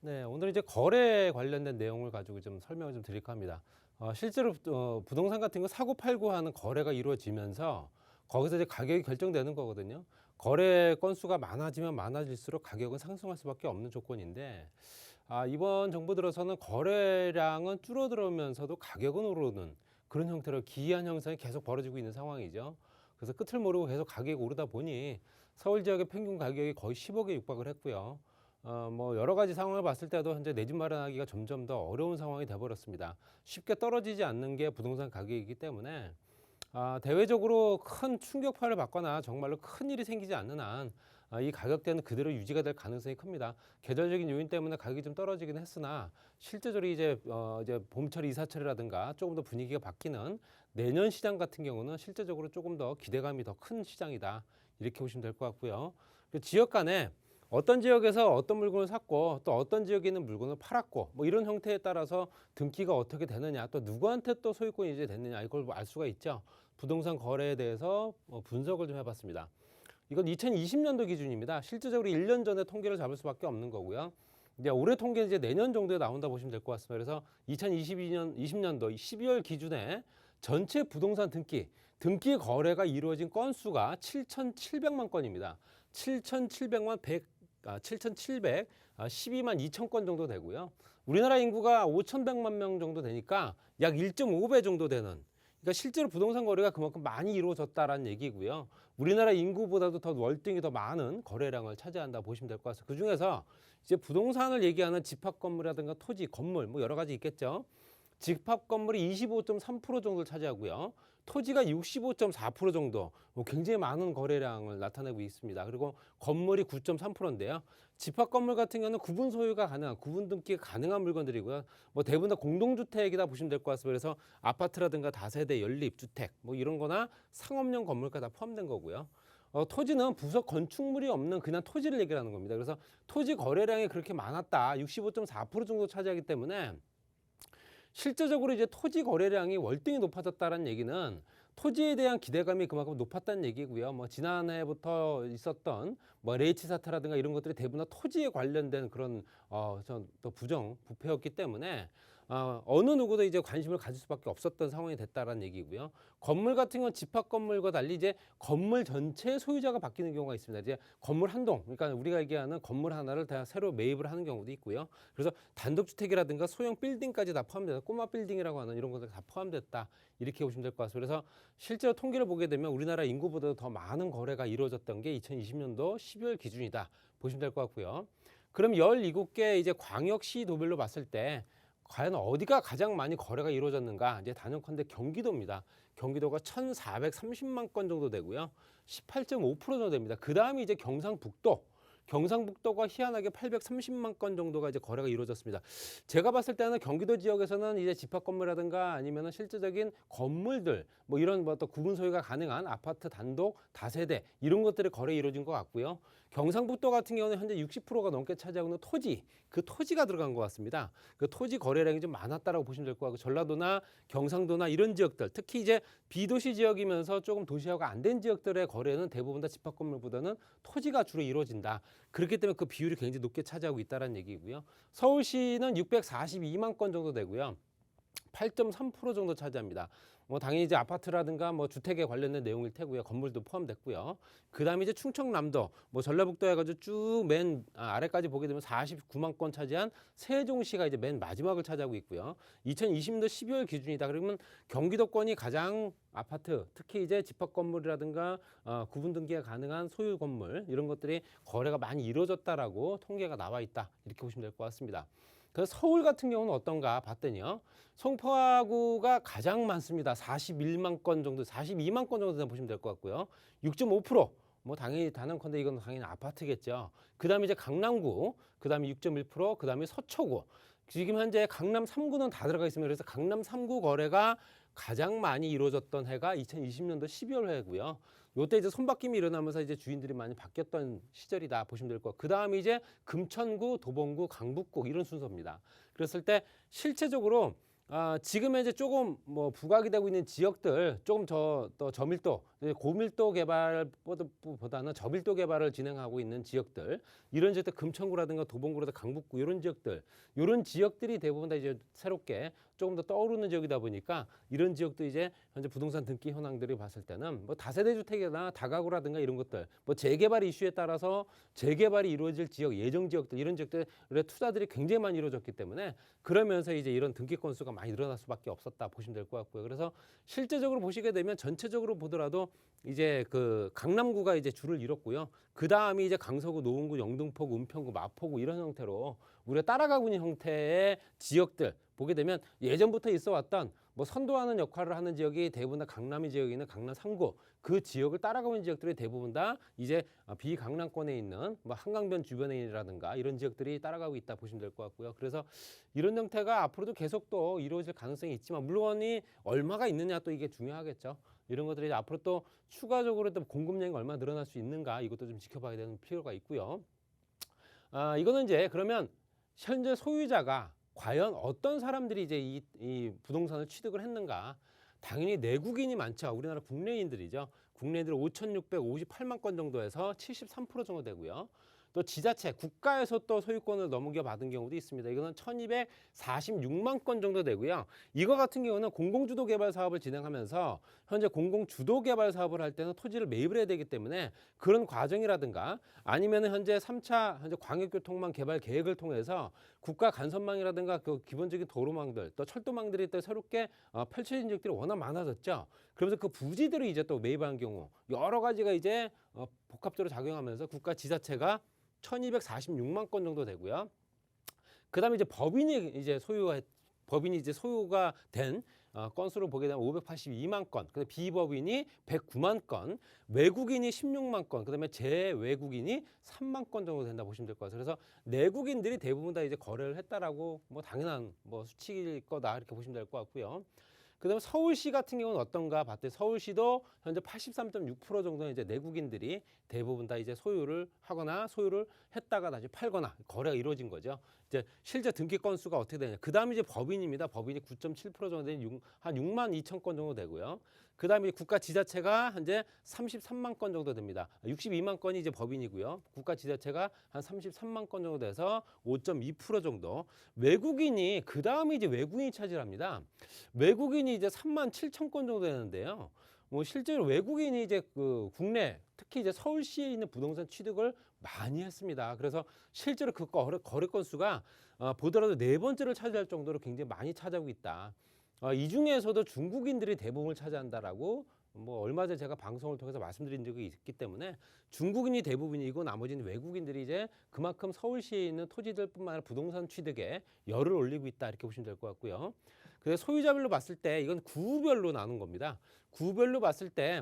네, 오늘 이제 거래 관련된 내용을 가지고 좀 설명을 좀 드릴까 합니다. 실제로 부동산 같은 거 사고 팔고 하는 거래가 이루어지면서 거기서 이제 가격이 결정되는 거거든요. 거래 건수가 많아지면 많아질수록 가격은 상승할 수밖에 없는 조건인데, 이번 정부 들어서는 거래량은 줄어들면서도 가격은 오르는 그런 형태로 기이한 현상이 계속 벌어지고 있는 상황이죠. 그래서 끝을 모르고 계속 가격이 오르다 보니 서울 지역의 평균 가격이 거의 10억에 육박을 했고요. 뭐 여러 가지 상황을 봤을 때도 현재 내 집 마련하기가 점점 더 어려운 상황이 돼버렸습니다. 쉽게 떨어지지 않는 게 부동산 가격이기 때문에 대외적으로 큰 충격파를 받거나 정말로 큰 일이 생기지 않는 한 이 가격대는 그대로 유지가 될 가능성이 큽니다. 계절적인 요인 때문에 가격이 좀 떨어지긴 했으나 실제적으로 이제 봄철 이사철이라든가 조금 더 분위기가 바뀌는 내년 시장 같은 경우는 실제적으로 조금 더 기대감이 더 큰 시장이다. 이렇게 보시면 될 것 같고요. 지역 간에 어떤 지역에서 어떤 물건을 샀고 또 어떤 지역에 있는 물건을 팔았고 뭐 이런 형태에 따라서 등기가 어떻게 되느냐 또 누구한테 또 소유권이 이제 됐느냐 이걸 알 수가 있죠. 부동산 거래에 대해서 분석을 좀 해봤습니다. 이건 2020년도 기준입니다. 실질적으로 1년 전에 통계를 잡을 수밖에 없는 거고요. 이제 올해 통계는 이제 내년 정도에 나온다 보시면 될 것 같습니다. 그래서 2020년도 12월 기준에 전체 부동산 등기 거래가 이루어진 건수가 7,700만 건입니다. 7,712만 2천 건 정도 되고요. 우리나라 인구가 5,100만 명 정도 되니까 약 1.5배 정도 되는, 그러니까 실제로 부동산 거래가 그만큼 많이 이루어졌다라는 얘기고요. 우리나라 인구보다도 더 월등히 더 많은 거래량을 차지한다 보시면 될 것 같습니다. 그중에서 이제 부동산을 얘기하는 집합 건물이라든가 토지, 건물 뭐 여러 가지 있겠죠. 집합 건물이 25.3% 정도를 차지하고요. 토지가 65.4% 정도, 굉장히 많은 거래량을 나타내고 있습니다. 그리고 건물이 9.3%인데요. 집합 건물 같은 경우는 구분 소유가 가능한, 구분 등기가 가능한 물건들이고요. 뭐 대부분 다 공동주택이다 보시면 될 것 같습니다. 그래서 아파트라든가 다세대, 연립주택 뭐 이런 거나 상업용 건물까지 다 포함된 거고요. 토지는 부속 건축물이 없는 그냥 토지를 얘기하는 겁니다. 그래서 토지 거래량이 그렇게 많았다. 65.4% 정도 차지하기 때문에 실제적으로 이제 토지 거래량이 월등히 높아졌다는 얘기는 토지에 대한 기대감이 그만큼 높았다는 얘기고요. 뭐 지난해부터 있었던 뭐 레이치 사태라든가 이런 것들이 대부분 다 토지에 관련된 그런 또 부정부패였기 때문에 어느 누구도 이제 관심을 가질 수밖에 없었던 상황이 됐다라는 얘기고요. 건물 같은 건 집합 건물과 달리 이제 건물 전체 소유자가 바뀌는 경우가 있습니다. 이제 건물 한 동, 그러니까 우리가 얘기하는 건물 하나를 다 새로 매입을 하는 경우도 있고요. 그래서 단독주택이라든가 소형 빌딩까지 다 포함돼서 꼬마 빌딩이라고 하는 이런 것들 다 포함됐다. 이렇게 보시면 될 것 같습니다. 그래서 실제로 통계를 보게 되면 우리나라 인구보다 더 많은 거래가 이루어졌던 게 2020년도 12월 기준이다. 보시면 될 것 같고요. 그럼 17개 이제 광역시 도별로 봤을 때 과연 어디가 가장 많이 거래가 이루어졌는가? 이제 단연컨대 경기도입니다. 경기도가 1,430만 건 정도 되고요. 18.5% 정도 됩니다. 그 다음이 이제 경상북도가 희한하게 830만 건 정도가 이제 거래가 이루어졌습니다. 제가 봤을 때는 경기도 지역에서는 이제 집합 건물이라든가 아니면은 실제적인 건물들 뭐 이런 뭐 또 구분 소유가 가능한 아파트 단독 다세대 이런 것들의 거래 이루어진 것 같고요. 경상북도 같은 경우는 현재 60%가 넘게 차지하고 있는 토지, 그 토지가 들어간 것 같습니다. 그 토지 거래량이 좀 많았다라고 보시면 될 것 같고 전라도나 경상도나 이런 지역들, 특히 이제 비도시 지역이면서 조금 도시화가 안 된 지역들의 거래는 대부분 다 집합 건물보다는 토지가 주로 이루어진다. 그렇기 때문에 그 비율이 굉장히 높게 차지하고 있다는 얘기고요. 서울시는 642만 건 정도 되고요. 8.3% 정도 차지합니다. 뭐 당연히 이제 아파트라든가 뭐 주택에 관련된 내용일 테고요. 건물도 포함됐고요. 그다음에 이제 충청남도, 뭐 전라북도 해가지고 쭉 맨 아래까지 보게 되면 49만 건 차지한 세종시가 이제 맨 마지막을 차지하고 있고요. 2020년도 12월 기준이다. 그러면 경기도권이 가장 아파트, 특히 이제 집합 건물이라든가 구분 등기가 가능한 소유 건물 이런 것들이 거래가 많이 이루어졌다라고 통계가 나와 있다. 이렇게 보시면 될 것 같습니다. 그래서 서울 같은 경우는 어떤가 봤더니요. 송파구가 가장 많습니다. 41만 건 정도, 42만 건 정도 보시면 될 것 같고요. 6.5%. 뭐 당연히 단언컨대 이건 당연히 아파트겠죠. 그다음에 이제 강남구, 그다음에 6.1%, 그다음에 서초구. 지금 현재 강남 3구는 다 들어가 있습니다. 그래서 강남 3구 거래가 가장 많이 이루어졌던 해가 2020년도 12월 해고요. 요때 이제 손바뀜이 일어나면서 이제 주인들이 많이 바뀌었던 시절이다 보시면 될 것 같고, 그 다음에 이제 금천구, 도봉구, 강북구 이런 순서입니다. 그랬을 때 실체적으로 지금 현재 조금 뭐 부각이 되고 있는 지역들 조금 더 저밀도 고밀도 개발보다는 저밀도 개발을 진행하고 있는 지역들, 이런 지역들 금천구라든가 도봉구라든가 강북구 이런 지역들, 이런 지역들이 대부분 다 이제 새롭게 조금 더 떠오르는 지역이다 보니까 이런 지역도 이제 현재 부동산 등기 현황들이 봤을 때는 뭐 다세대 주택이나 다가구라든가 이런 것들, 뭐 재개발 이슈에 따라서 재개발이 이루어질 지역, 예정 지역들, 이런 지역들의 투자들이 굉장히 많이 이루어졌기 때문에 그러면서 이제 이런 등기 건수가 많이 늘어날 수밖에 없었다 보시면 될 것 같고요. 그래서 실제적으로 보시게 되면 전체적으로 보더라도 이제 그 강남구가 이제 줄을 이뤘고요. 그 다음이 이제 강서구, 노원구, 영등포구, 은평구, 마포구 이런 형태로 우리가 따라가고 있는 형태의 지역들 보게 되면 예전부터 있어 왔던 뭐 선도하는 역할을 하는 지역이 대부분 다 강남이 지역에 있는 강남 3구, 그 지역을 따라가고 있는 지역들이 대부분 다 이제 비강남권에 있는 뭐 한강변 주변이라든가 이런 지역들이 따라가고 있다 보시면 될 것 같고요. 그래서 이런 형태가 앞으로도 계속 또 이루어질 가능성이 있지만 물론이 얼마가 있느냐 또 이게 중요하겠죠. 이런 것들이 이제 앞으로 또 추가적으로 또 공급량이 얼마나 늘어날 수 있는가, 이것도 좀 지켜봐야 되는 필요가 있고요. 이거는 이제 그러면 현재 소유자가 과연 어떤 사람들이 이제 이 부동산을 취득을 했는가? 당연히 내국인이 많죠. 우리나라 국내인들이죠. 국내인들 5,658만 건 정도에서 73% 정도 되고요. 또 지자체, 국가에서 또 소유권을 넘겨받은 경우도 있습니다. 이거는 1,246만 건 정도 되고요. 이거 같은 경우는 공공주도 개발 사업을 진행하면서 현재 공공주도 개발 사업을 할 때는 토지를 매입을 해야 되기 때문에 그런 과정이라든가 아니면 현재 3차 현재 광역교통망 개발 계획을 통해서 국가 간선망이라든가 그 기본적인 도로망들 또 철도망들이 또 새롭게 펼쳐진 지역들이 워낙 많아졌죠. 그러면서 그 부지들을 이제 또 매입한 경우 여러 가지가 이제 복합적으로 작용하면서 국가 지자체가 1,246만 건 정도 되고요. 그다음에 이제 법인이 이제 소유가 된 건수를 보게 되면 582만 건, 그다음에 비법인이 109만 건, 외국인이 16만 건, 그다음에 재외국인이 3만 건 정도 된다 보시면 될 것 같아요. 그래서 내국인들이 대부분 다 이제 거래를 했다라고 뭐 당연한 뭐 수치일 거다 이렇게 보시면 될 것 같고요. 그다음에 서울시 같은 경우는 어떤가 봤더니 서울시도 현재 83.6% 정도는 이제 내국인들이 대부분 다 이제 소유를 하거나 소유를 했다가 다시 팔거나 거래가 이루어진 거죠. 이제 실제 등기 건수가 어떻게 되냐. 그다음에 이제 법인입니다. 법인이 9.7% 정도 되는 한 6만 2천 건 정도 되고요. 그다음에 국가 지자체가 현재 33만 건 정도 됩니다. 62만 건이 이제 법인이고요. 국가 지자체가 한 33만 건 정도 돼서 5.2% 정도. 외국인이 그다음에 이제 외국인이 차지합니다. 외국인이 이제 3만 7천 건 정도 되는데요. 뭐 실제로 외국인이 이제 그 국내 특히 이제 서울시에 있는 부동산 취득을 많이 했습니다. 그래서 실제로 그 거래 건수가 보더라도 네 번째를 차지할 정도로 굉장히 많이 차지하고 있다. 이 중에서도 중국인들이 대부분을 차지한다라고 뭐 얼마 전에 제가 방송을 통해서 말씀드린 적이 있기 때문에 중국인이 대부분이고 나머지는 외국인들이 이제 그만큼 서울시에 있는 토지들뿐만 아니라 부동산 취득에 열을 올리고 있다 이렇게 보시면 될 것 같고요. 그래서 소유자별로 봤을 때 이건 구별로 나눈 겁니다. 구별로 봤을 때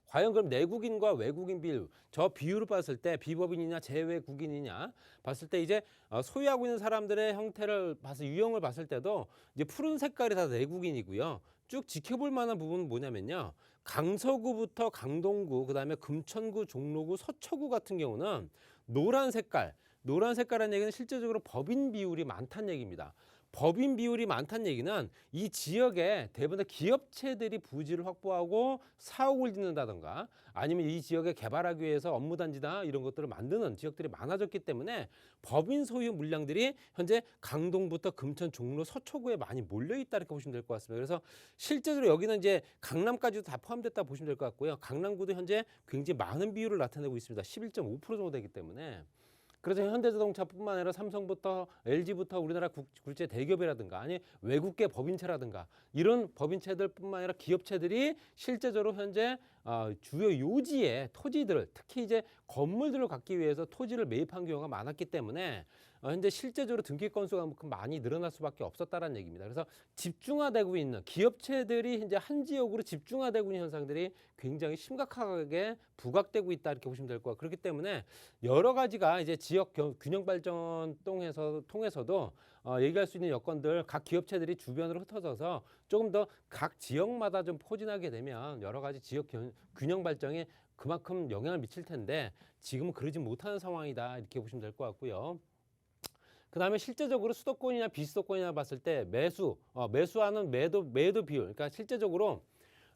과연 그럼 내국인과 외국인 비율, 저 비율을 봤을 때 비법인이냐 재외국인이냐 봤을 때 이제 소유하고 있는 사람들의 형태를 봐서 유형을 봤을 때도 이제 푸른 색깔이 다 내국인이고요. 쭉 지켜볼 만한 부분은 뭐냐면요. 강서구부터 강동구, 그다음에 금천구, 종로구, 서초구 같은 경우는 노란 색깔이라는 얘기는 실제적으로 법인 비율이 많다는 얘기입니다. 법인 비율이 많다는 얘기는 이 지역에 대부분 기업체들이 부지를 확보하고 사옥을 짓는다던가 아니면 이 지역에 개발하기 위해서 업무단지나 이런 것들을 만드는 지역들이 많아졌기 때문에 법인 소유 물량들이 현재 강동부터 금천, 종로, 서초구에 많이 몰려있다 이렇게 보시면 될 것 같습니다. 그래서 실제적으로 여기는 이제 강남까지도 다 포함됐다 보시면 될 것 같고요. 강남구도 현재 굉장히 많은 비율을 나타내고 있습니다. 11.5% 정도 되기 때문에 그래서 현대자동차뿐만 아니라 삼성부터 LG부터 우리나라 굴제 대기업이라든가 아니 외국계 법인체라든가 이런 법인체들뿐만 아니라 기업체들이 실제적으로 현재 주요 요지의 토지들을 특히 이제 건물들을 갖기 위해서 토지를 매입한 경우가 많았기 때문에 현재 실제적으로 등기 건수가 많이 늘어날 수밖에 없었다는 얘기입니다. 그래서 집중화되고 있는 기업체들이 이제 한 지역으로 집중화되고 있는 현상들이 굉장히 심각하게 부각되고 있다 이렇게 보시면 될 것 같고 그렇기 때문에 여러 가지가 이제 지역 균형 발전 통해서도 얘기할 수 있는 여건들 각 기업체들이 주변으로 흩어져서 조금 더 각 지역마다 좀 포진하게 되면 여러 가지 지역 균형 발전에 그만큼 영향을 미칠 텐데 지금은 그러지 못하는 상황이다 이렇게 보시면 될 것 같고요. 그 다음에 실제적으로 수도권이나 비수도권이나 봤을 때 매수하는 매도 비율, 그러니까 실제적으로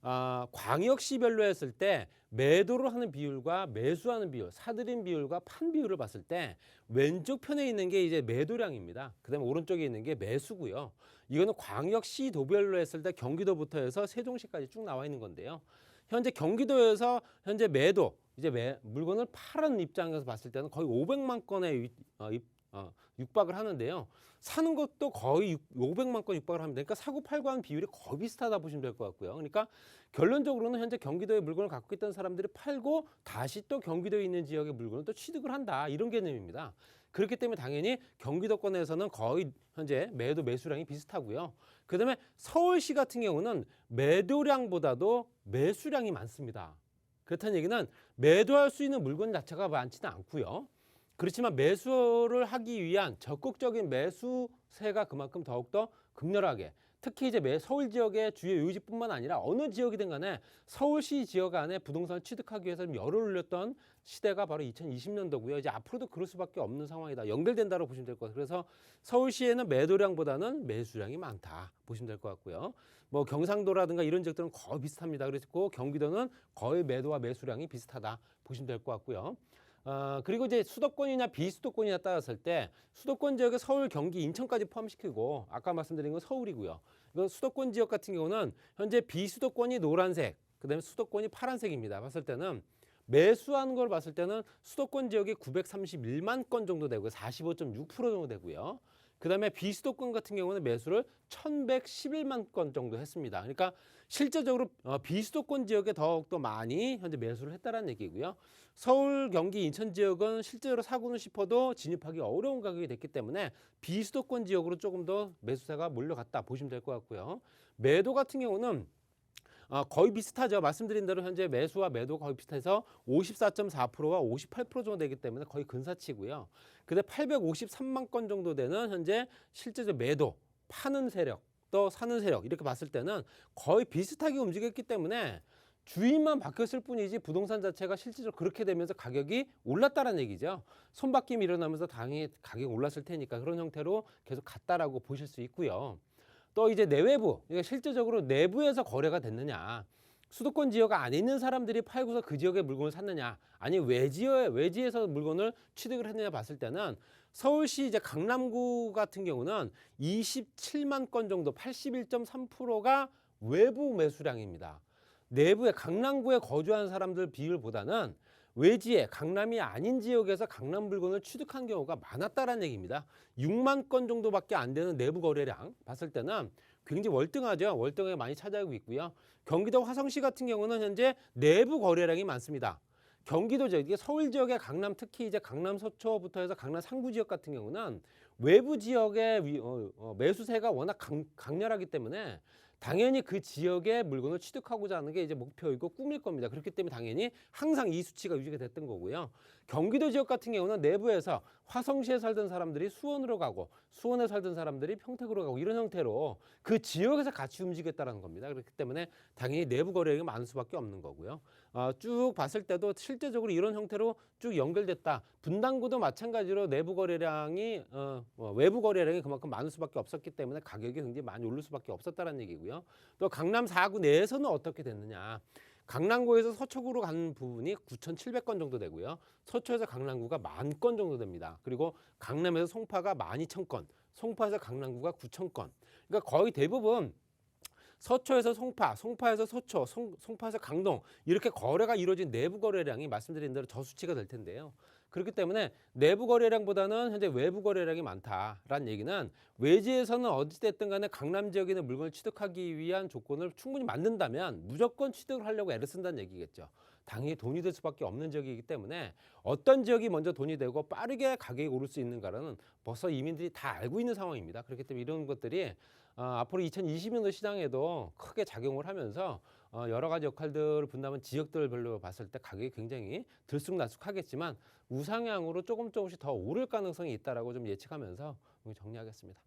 광역시별로 했을 때 매도를 하는 비율과 매수하는 비율, 사들인 비율과 판 비율을 봤을 때 왼쪽 편에 있는 게 이제 매도량입니다. 그다음에 오른쪽에 있는 게 매수고요. 이거는 광역시 도별로 했을 때 경기도부터 해서 세종시까지 쭉 나와 있는 건데요. 현재 경기도에서 현재 매도, 이제 물건을 파는 입장에서 봤을 때는 거의 500만 건에 육박을 하는데요. 사는 것도 거의 500만 건 육박을 합니다. 그러니까 사고 팔고 하는 비율이 거의 비슷하다 보시면 될 것 같고요. 그러니까 결론적으로는 현재 경기도에 물건을 갖고 있던 사람들이 팔고 다시 또 경기도에 있는 지역의 물건을 또 취득을 한다. 이런 개념입니다. 그렇기 때문에 당연히 경기도권에서는 거의 현재 매도 매수량이 비슷하고요. 그다음에 서울시 같은 경우는 매도량보다도 매수량이 많습니다. 그렇다는 얘기는 매도할 수 있는 물건 자체가 많지는 않고요. 그렇지만 매수를 하기 위한 적극적인 매수세가 그만큼 더욱더 극렬하게, 특히 이제 서울 지역의 주요 요지뿐만 아니라 어느 지역이든 간에 서울시 지역 안에 부동산을 취득하기 위해서 열을 올렸던 시대가 바로 2020년도고요. 이제 앞으로도 그럴 수밖에 없는 상황이다. 연결된다고 보시면 될 것 같아요. 그래서 서울시에는 매도량보다는 매수량이 많다 보시면 될 것 같고요. 뭐 경상도라든가 이런 지역들은 거의 비슷합니다. 그리고 경기도는 거의 매도와 매수량이 비슷하다 보시면 될 것 같고요. 그리고 이제 수도권이냐 비수도권이냐 따졌을 때 수도권 지역에 서울, 경기, 인천까지 포함시키고 아까 말씀드린 건 서울이고요. 이건 수도권 지역 같은 경우는 현재 비수도권이 노란색, 그다음에 수도권이 파란색입니다. 봤을 때는 매수하는 걸 봤을 때는 수도권 지역이 931만 건 정도 되고요. 45.6% 정도 되고요. 그다음에 비수도권 같은 경우는 매수를 1,111만 건 정도 했습니다. 그러니까 실제적으로 비수도권 지역에 더욱더 많이 현재 매수를 했다는 얘기고요. 서울, 경기, 인천 지역은 실제로 사고는 싶어도 진입하기 어려운 가격이 됐기 때문에 비수도권 지역으로 조금 더 매수세가 몰려갔다 보시면 될 것 같고요. 매도 같은 경우는 거의 비슷하죠. 말씀드린 대로 현재 매수와 매도가 거의 비슷해서 54.4%와 58% 정도 되기 때문에 거의 근사치고요. 근데 853만 건 정도 되는 현재 실제적 매도, 파는 세력, 또 사는 세력 이렇게 봤을 때는 거의 비슷하게 움직였기 때문에 주인만 바뀌었을 뿐이지 부동산 자체가 실질적으로 그렇게 되면서 가격이 올랐다는 얘기죠. 손바뀜이 일어나면서 당연히 가격이 올랐을 테니까 그런 형태로 계속 갔다라고 보실 수 있고요. 또 이제 내외부, 그러니까 실제적으로 내부에서 거래가 됐느냐, 수도권 지역 안에 있는 사람들이 팔고서 그 지역의 물건을 샀느냐, 아니 외지에서 물건을 취득을 했느냐 봤을 때는 서울시 이제 강남구 같은 경우는 27만 건 정도, 81.3%가 외부 매수량입니다. 내부에 강남구에 거주하는 사람들 비율보다는 외지에 강남이 아닌 지역에서 강남 물건을 취득한 경우가 많았다는 얘기입니다. 6만 건 정도밖에 안 되는 내부 거래량 봤을 때는 굉장히 월등하죠. 월등하게 많이 차지하고 있고요. 경기도 화성시 같은 경우는 현재 내부 거래량이 많습니다. 경기도 지역, 이게 서울 지역의 강남, 특히 이제 강남 서초부터 해서 강남 상구 지역 같은 경우는 외부 지역의 매수세가 워낙 강렬하기 때문에 당연히 그 지역의 물건을 취득하고자 하는 게 이제 목표이고 꿈일 겁니다. 그렇기 때문에 당연히 항상 이 수치가 유지가 됐던 거고요. 경기도 지역 같은 경우는 내부에서 화성시에 살던 사람들이 수원으로 가고 수원에 살던 사람들이 평택으로 가고 이런 형태로 그 지역에서 같이 움직였다는 겁니다. 그렇기 때문에 당연히 내부 거래량이 많을 수밖에 없는 거고요. 쭉 봤을 때도 실제적으로 이런 형태로 쭉 연결됐다. 분당구도 마찬가지로 내부 거래량이 외부 거래량이 그만큼 많을 수밖에 없었기 때문에 가격이 굉장히 많이 오를 수밖에 없었다는 얘기고요. 또 강남 4구 내에서는 어떻게 됐느냐. 강남구에서 서초구로 가는 부분이 9,700건 정도 되고요. 서초에서 강남구가 10,000건 정도 됩니다. 그리고 강남에서 송파가 12,000건, 송파에서 강남구가 9,000건. 그러니까 거의 대부분 서초에서 송파, 송파에서 서초, 송파에서 강동 이렇게 거래가 이루어진 내부 거래량이 말씀드린 대로 저수치가 될 텐데요. 그렇기 때문에 내부 거래량보다는 현재 외부 거래량이 많다라는 얘기는 외지에서는 어찌됐든 간에 강남 지역에 있는 물건을 취득하기 위한 조건을 충분히 만든다면 무조건 취득을 하려고 애를 쓴다는 얘기겠죠. 당연히 돈이 될 수밖에 없는 지역이기 때문에 어떤 지역이 먼저 돈이 되고 빠르게 가격이 오를 수 있는가는 벌써 이민들이 다 알고 있는 상황입니다. 그렇기 때문에 이런 것들이 앞으로 2020년도 시장에도 크게 작용을 하면서 여러 가지 역할들을 분담한 지역들별로 봤을 때 가격이 굉장히 들쑥날쑥하겠지만 우상향으로 조금씩 더 오를 가능성이 있다라고 좀 예측하면서 정리하겠습니다.